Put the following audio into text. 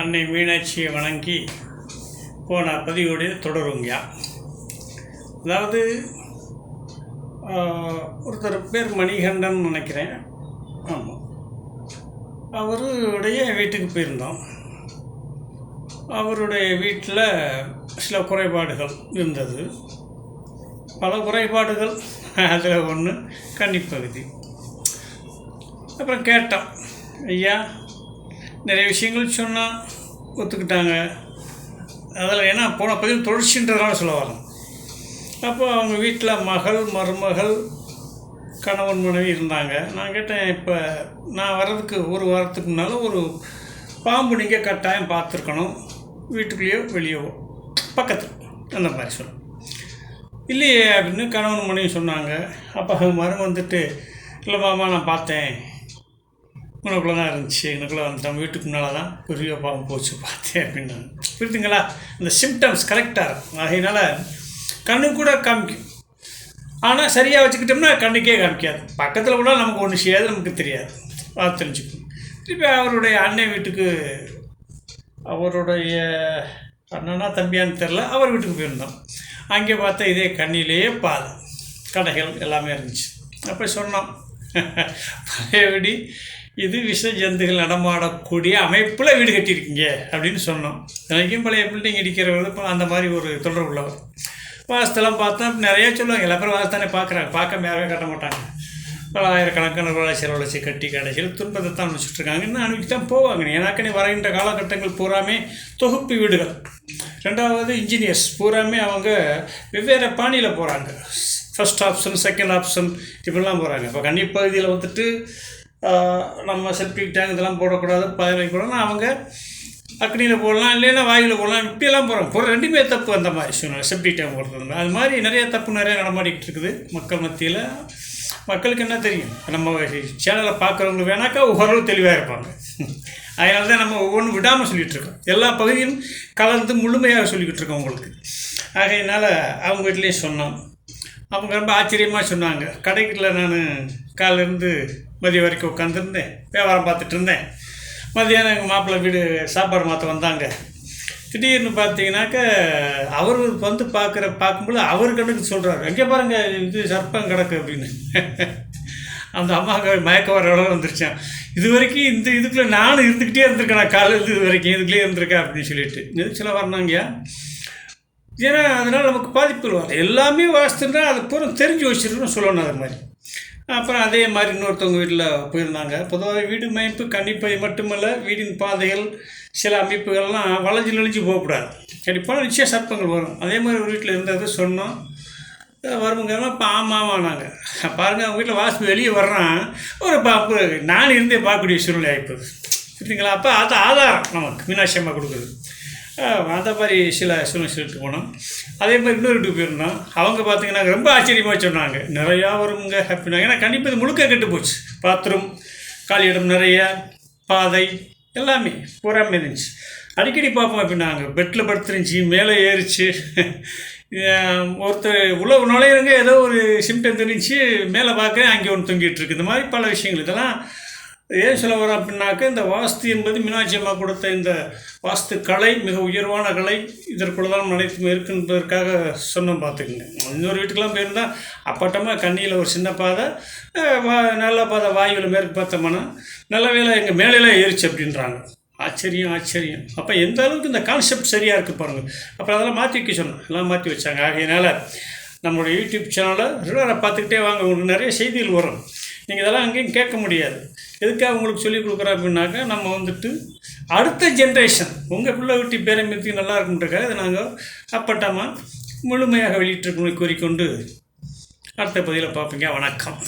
அன்னை மீனாட்சியை வணங்கி போன பதிவோடைய தொடருங்கயா. அதாவது ஒருத்தர் பேர் மணிகண்டன் நினைக்கிறேன். ஆமாம், அவருடைய வீட்டுக்கு போயிருந்தோம். அவருடைய வீட்டில் சில குறைபாடுகள் இருந்தது. பல குறைபாடுகள், அதில் ஒன்று கன்னிப்பகுதி. அப்புறம் கேட்டோம், ஐயா நிறைய விஷயங்கள் சொன்னால் ஒத்துக்கிட்டாங்க. அதில் ஏன்னா போன பதிவு தொடர்ச்சின்றதுனால சொல்ல வரோம். அப்போ அவங்க வீட்டில் மகள், மருமகள், கணவன், மனைவி இருந்தாங்க. நான் கேட்டேன், இப்போ நான் வர்றதுக்கு ஒரு வாரத்துக்கு முன்னால் ஒரு பாம்பு நீங்கள் கட்டாயம் பார்த்துருக்கணும், வீட்டுக்குள்ளேயோ வெளியவோ பக்கத்தில், அந்த மாதிரி சொன்னேன். இல்லையே அப்படின்னு கணவன் மனைவி சொன்னாங்க. அப்போ மருமகன் வந்துட்டு, இல்லை மாமா நான் பார்த்தேன், உனக்குள்ளே தான் இருந்துச்சு, எனக்குள்ளே வந்து நம்ம வீட்டுக்கு முன்னால் தான் பெரிய பாம்பு போச்சு பார்த்தேன் அப்படின்னாங்க. புரியுதுங்களா? இந்த சிம்டம்ஸ் கரெக்டாக இருக்கும். அதனால் கண்ணு கூட காமிக்கும், ஆனால் சரியாக வச்சுக்கிட்டோம்னா கண்ணுக்கே காமிக்காது. பக்கத்தில் கூட நமக்கு ஒன்று செய்யாது, நமக்கு தெரியாது. அது தெரிஞ்சுக்கணும். திருப்பி அவருடைய அண்ணன் வீட்டுக்கு, அவருடைய அண்ணனா தம்பியான்னு தெரில, அவர் வீட்டுக்கு போயிருந்தோம். அங்கே பார்த்தா இதே கண்ணிலேயே பாதை, கடைகள் எல்லாமே இருந்துச்சு. அப்போ சொன்னோம், பழையபடி இது விஷ ஜந்துகள் நடமாடக்கூடிய அமைப்பில் வீடு கட்டியிருக்கீங்க அப்படின்னு சொன்னோம். எனக்கும் பழைய பில்டிங் இடிக்கிறவர் இப்போ அந்த மாதிரி ஒரு தொடர்பு உள்ளவர். வாசத்தெல்லாம் பார்த்தா நிறையா சொல்லுவாங்க. எல்லா பேரும் வாசத்தானே பார்க்குறாங்க, பார்க்க யாருமே கட்ட மாட்டாங்க. பல ஆயிரக்கணக்கான ரூபாய் செலவழிச்சு கட்டி கடைசியில் துன்பத்தை தான் அனுப்பிச்சுட்ருக்காங்க. இன்னும் அனுப்பிச்சு தான் போவாங்க. ஏன்னாக்கனே வருகின்ற காலகட்டங்கள் பூராமே தொகுப்பு வீடுகள். ரெண்டாவது இன்ஜினியர்ஸ் பூராமே அவங்க வெவ்வேறு பாணியில் போகிறாங்க. ஃபஸ்ட் ஆப்ஷன், செகண்ட் ஆப்ஷன் இப்படிலாம் போகிறாங்க. இப்போ கன்னிப்பகுதியில் வந்துட்டு நம்ம செப்டிக் டேங்க் இதெல்லாம் போடக்கூடாது, பதிலை போடலாம், அவங்க அக்னியில் போடலாம், இல்லைன்னா வாயில் போடலாம், இப்படியெல்லாம் போகிறாங்க. ரெண்டுமே தப்பு. அந்த மாதிரி சூழ்நிலை செப்டிக் டேங்க் போடுறது அது மாதிரி நிறைய தப்பு நிறைய நடமாடிக்கிட்டு இருக்குது மக்கள் மத்தியில். மக்களுக்கு என்ன தெரியும், நம்ம சேனலை பார்க்குறவங்க வேணாக்கா ஓரளவு தெளிவாக இருப்பாங்க. அதனால தான் நம்ம ஒவ்வொன்றும் விடாமல் சொல்லிகிட்ருக்கோம். எல்லா பகுதியும் கலந்து முழுமையாக சொல்லிக்கிட்டு இருக்கோம் உங்களுக்கு. ஆகையினால் அவங்க வீட்லேயும் சொன்னோம். அவங்க ரொம்ப ஆச்சரியமாக சொன்னாங்க. கடைக்கில் நான் காலிலேருந்து மதியம் வரைக்கும் உட்காந்துருந்தேன், வியாபாரம் பார்த்துட்டு இருந்தேன். மதியானம் எங்கள் மாப்பிள்ளை வீடு சாப்பாடு மாற்ற வந்தாங்க. திடீர்னு பார்த்தீங்கன்னாக்க அவர் வந்து பார்க்கும்போது அவர் கண்ணுக்கு சொல்கிறார், எங்கே பாருங்கள் இது சர்ப்பம் கிடக்கு அப்படின்னு. அந்த அம்மாவுக்கு மயக்க வர இடம் வந்துருச்சான். இது வரைக்கும் இந்த இதுக்குள்ளே நானும் இருந்துக்கிட்டே இருந்திருக்கேன், நான் காலையில் இது வரைக்கும் இதுக்குள்ளே இருந்திருக்கேன் அப்படின்னு சொல்லிட்டு நெரிச்சலாக வரணுங்கய்யா. ஏன்னா அதனால் நமக்கு பாதிப்பு வரும். எல்லாமே வாசித்துனா அது பூரா தெரிஞ்சு வச்சுருக்கணும்னு சொல்லணும். அது மாதிரி அப்புறம் அதே மாதிரி இன்னொருத்தவங்க வீட்டில் போயிருந்தாங்க. பொதுவாக வீடு அமைப்பு கன்னிப்பை மட்டுமல்ல, வீடின் பாதைகள் சில அமைப்புகள்லாம் வளைஞ்சு நெளிஞ்சு போகக்கூடாது. கண்டிப்பாக நிச்சயம் சர்ப்பங்கள் வரும். அதே மாதிரி ஒரு வீட்டில் இருந்தது சொன்னோம். வருவங்கெல்லாம் இப்போ ஆமாவானாங்க. பாருங்கள், அவங்க வீட்டில் வாசு வெளியே வர்றான், ஒரு பாப்பு நான் இருந்தே பார்க்கக்கூடிய சூழ்நிலை ஆகிப்போகுது. சரிங்களா? அப்போ அது ஆதாரம் நமக்கு மீனாட்சி அம்மா கொடுக்குது. அந்த மாதிரி சில சூழ்நிலை சொல்லிட்டு போனோம். அதே மாதிரி இன்னொரு வீட்டுக்கு போயிருந்தோம். அவங்க பார்த்தீங்கன்னா ரொம்ப ஆச்சரியமாக சொன்னாங்க, நிறையா வருங்க ஹாப்பினாங்க. ஏன்னா கண்டிப்பாக இது முழுக்க கெட்டு போச்சு. பாத்ரூம், காலியிடம் நிறைய, பாதை எல்லாமே பூராமே இருந்துச்சு. அடிக்கடி பார்ப்போம் அப்படின்னாங்க. பெட்டில் படுத்துருந்துச்சு, மேலே ஏறிச்சு. ஒருத்தர் உள்ள நுழையிறங்க, ஏதோ ஒரு சிம்டம் தெரிஞ்சு மேலே பார்க்குறேன், அங்கே ஒன்று தொங்கிட்டு இருக்குது. இந்த மாதிரி பல விஷயங்கள். இதெல்லாம் ஏன் சொல்ல வரோம் அப்படின்னாக்க, இந்த வாஸ்து என்பது மீனாட்சி அம்மா கொடுத்த இந்த வாஸ்து கலை மிக உயர்வான கலை. இதற்குள்ள தான் அனைத்தும் இருக்குன்றதுக்காக சொன்னோம். பார்த்துக்குங்க. இன்னொரு வீட்டுக்கெல்லாம் போயிருந்தால் அப்பட்டமாக கண்ணியில் ஒரு சின்ன பாதை, நல்ல பாதை வாயுவில் மேற்கு பார்த்தோம்னா நல்ல வேலை எங்கள் மேலையெல்லாம் ஏறிச்சு அப்படின்றாங்க. ஆச்சரியம் ஆச்சரியம். அப்போ எந்த அளவுக்கு இந்த கான்செப்ட் சரியாக இருக்குது பாருங்கள். அப்புறம் அதெல்லாம் மாற்றி வைக்க சொன்னோம், எல்லாம் மாற்றி வச்சாங்க. ஆகையினால் நம்மளுடைய யூடியூப் சேனலை ரெகுலராக பார்த்துக்கிட்டே வாங்க, உங்களுக்கு நிறைய செய்திகள் வரும். நீங்கள் இதெல்லாம் அங்கேயும் கேட்க முடியாது. எதுக்காக உங்களுக்கு சொல்லிக் கொடுக்குறோம் அப்படின்னாக்கா, நம்ம வந்துட்டு அடுத்த ஜென்ரேஷன் உங்கள் பிள்ளை வீட்டு பேரம்பேத்தி நல்லா இருக்குன்றக்காக இதை நாங்கள் அப்பட்டமாக முழுமையாக வெளியிட்டிருக்கணும் கூறிக்கொண்டு அடுத்த பதிவில் பார்ப்பீங்க. வணக்கம்.